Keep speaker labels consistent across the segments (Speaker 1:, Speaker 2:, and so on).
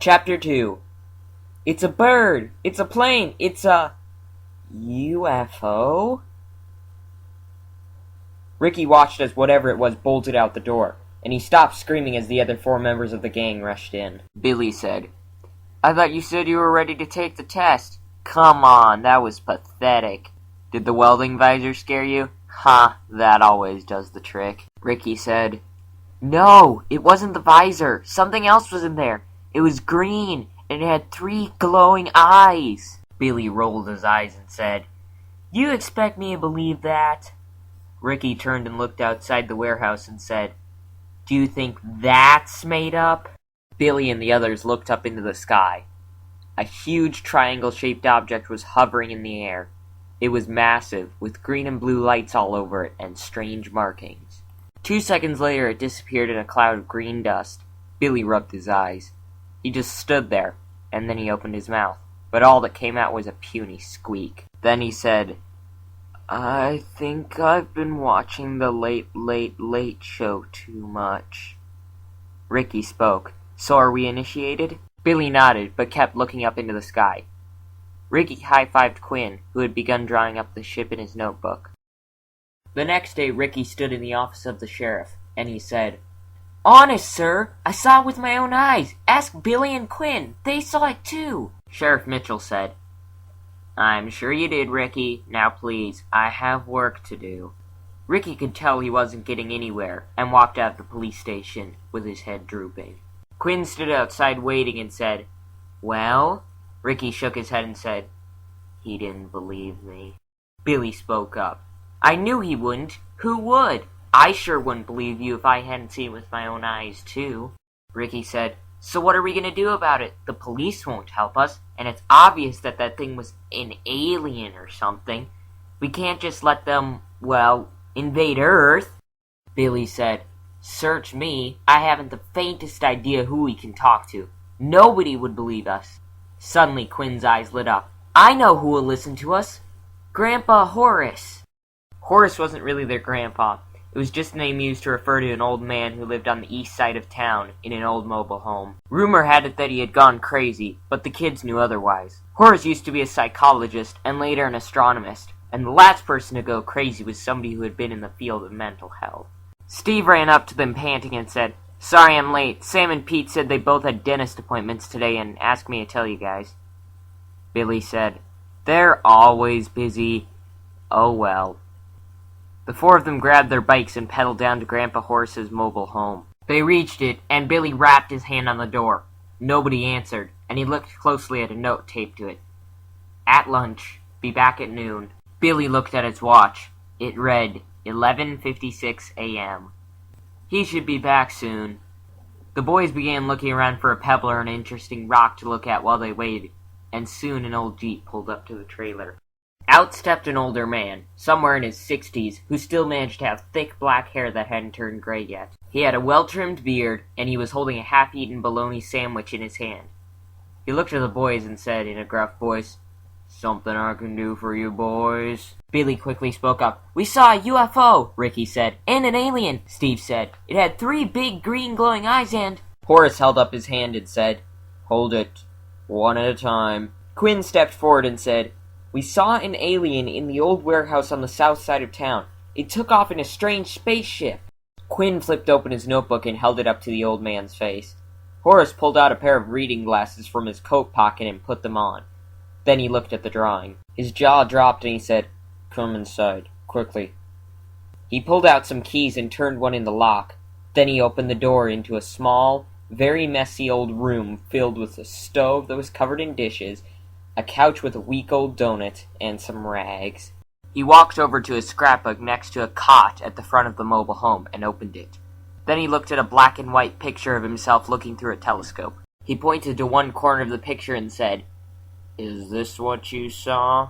Speaker 1: Chapter 2. It's a bird! It's a plane! It's a... UFO? Ricky watched as whatever it was bolted out the door, and he stopped screaming as the other 4 members of the gang rushed in. Billy said, "I thought you said you were ready to take the test." "Come on, that was pathetic." "Did the welding visor scare you?" "Ha, that always does the trick." Ricky said, "No, it wasn't the visor. Something else was in there. It was green, and it had 3 glowing eyes." Billy rolled his eyes and said, "You expect me to believe that?" Ricky turned and looked outside the warehouse and said, "Do you think that's made up?" Billy and the others looked up into the sky. A huge triangle-shaped object was hovering in the air. It was massive, with green and blue lights all over it and strange markings. 2 seconds later, it disappeared in a cloud of green dust. Billy rubbed his eyes. He just stood there, and then he opened his mouth, but all that came out was a puny squeak. Then he said, "I think I've been watching the Late Late Show too much." Ricky spoke. "So are we initiated?" Billy nodded, but kept looking up into the sky. Ricky high-fived Quinn, who had begun drawing up the ship in his notebook. The next day, Ricky stood in the office of the sheriff, and he said, "Honest, sir, I saw it with my own eyes. Ask Billy and Quinn. They saw it too." Sheriff Mitchell said, "I'm sure you did, Ricky. Now please, I have work to do." Ricky could tell he wasn't getting anywhere, and walked out of the police station with his head drooping. Quinn stood outside waiting and said, "Well?" Ricky shook his head and said, "He didn't believe me." Billy spoke up. "I knew he wouldn't. Who would? I sure wouldn't believe you if I hadn't seen it with my own eyes, too." Ricky said, "So what are we going to do about it? The police won't help us, and it's obvious that that thing was an alien or something. We can't just let them, invade Earth." Billy said, "Search me. I haven't the faintest idea who we can talk to. Nobody would believe us." Suddenly Quinn's eyes lit up. "I know who will listen to us. Grandpa Horace." Horace wasn't really their grandpa. It was just a name used to refer to an old man who lived on the east side of town in an old mobile home. Rumor had it that he had gone crazy, but the kids knew otherwise. Horace used to be a psychologist and later an astronomist, and the last person to go crazy was somebody who had been in the field of mental health. Steve ran up to them panting and said, "Sorry I'm late. Sam and Pete said they both had dentist appointments today and asked me to tell you guys." Billy said, "They're always busy. Oh well." The 4 of them grabbed their bikes and pedaled down to Grandpa Horace's mobile home. They reached it, and Billy rapped his hand on the door. Nobody answered, and he looked closely at a note taped to it. "At lunch. Be back at noon." Billy looked at his watch. It read 11:56 a.m. He should be back soon. The boys began looking around for a pebble or an interesting rock to look at while they waited, and soon an old Jeep pulled up to the trailer. Out stepped an older man, somewhere in his 60s, who still managed to have thick black hair that hadn't turned gray yet. He had a well-trimmed beard, and he was holding a half-eaten bologna sandwich in his hand. He looked at the boys and said in a gruff voice, "Something I can do for you boys?" Billy quickly spoke up. "We saw a UFO," Ricky said. "And an alien," Steve said. "It had 3 big green glowing eyes and..." Horace held up his hand and said, "Hold it. One at a time." Quinn stepped forward and said, "We saw an alien in the old warehouse on the south side of town. It took off in a strange spaceship." Quinn flipped open his notebook and held it up to the old man's face. Horace pulled out a pair of reading glasses from his coat pocket and put them on. Then he looked at the drawing. His jaw dropped and he said, "Come inside, quickly." He pulled out some keys and turned one in the lock. Then he opened the door into a small, very messy old room filled with a stove that was covered in dishes, a couch with a week-old donut, and some rags. He walked over to a scrapbook next to a cot at the front of the mobile home and opened it. Then he looked at a black and white picture of himself looking through a telescope. He pointed to one corner of the picture and said, "Is this what you saw?"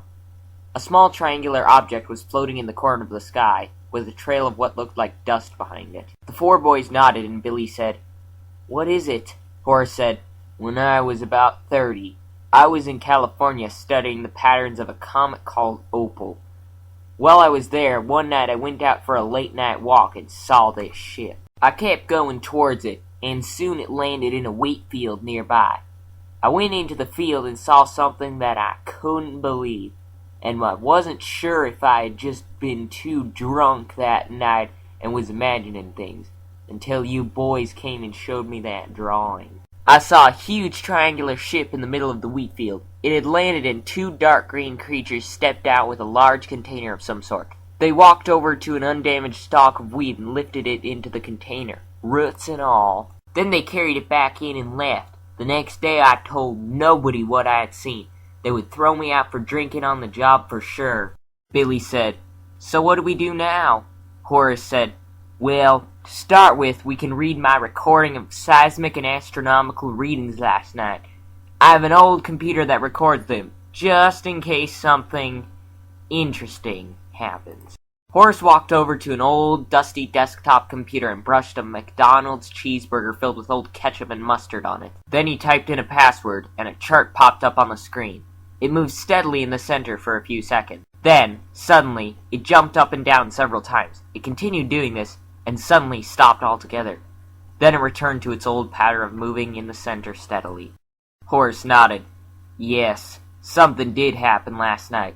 Speaker 1: A small triangular object was floating in the corner of the sky, with a trail of what looked like dust behind it. The 4 boys nodded and Billy said, "What is it?" Horace said, "When I was about 30, I was in California studying the patterns of a comet called Opal. While I was there, one night I went out for a late-night walk and saw this ship. I kept going towards it, and soon it landed in a wheat field nearby. I went into the field and saw something that I couldn't believe, and I wasn't sure if I had just been too drunk that night and was imagining things, until you boys came and showed me that drawing. I saw a huge triangular ship in the middle of the wheat field. It had landed and two dark green creatures stepped out with a large container of some sort. They walked over to an undamaged stalk of wheat and lifted it into the container, roots and all. Then they carried it back in and left. The next day I told nobody what I had seen. They would throw me out for drinking on the job for sure. Billy said, "So what do we do now?" Horace said, "Well, to start with, we can read my recording of seismic and astronomical readings last night. I have an old computer that records them, just in case something interesting happens." Horace walked over to an old, dusty desktop computer and brushed a McDonald's cheeseburger filled with old ketchup and mustard on it. Then he typed in a password, and a chart popped up on the screen. It moved steadily in the center for a few seconds. Then, suddenly, it jumped up and down several times. It continued doing this, and suddenly stopped altogether. Then it returned to its old pattern of moving in the center steadily. Horace nodded. "Yes, something did happen last night.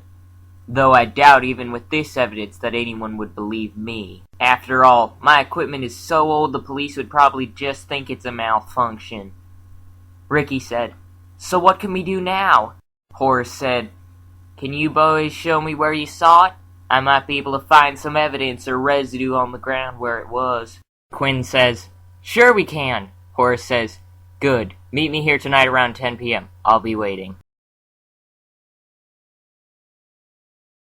Speaker 1: Though I doubt even with this evidence that anyone would believe me. After all, my equipment is so old the police would probably just think it's a malfunction." Ricky said, "So what can we do now?" Horace said, "Can you boys show me where you saw it? I might be able to find some evidence or residue on the ground where it was." Quinn says, "Sure we can." Horace says, "Good. Meet me here tonight around 10 p.m. I'll be waiting."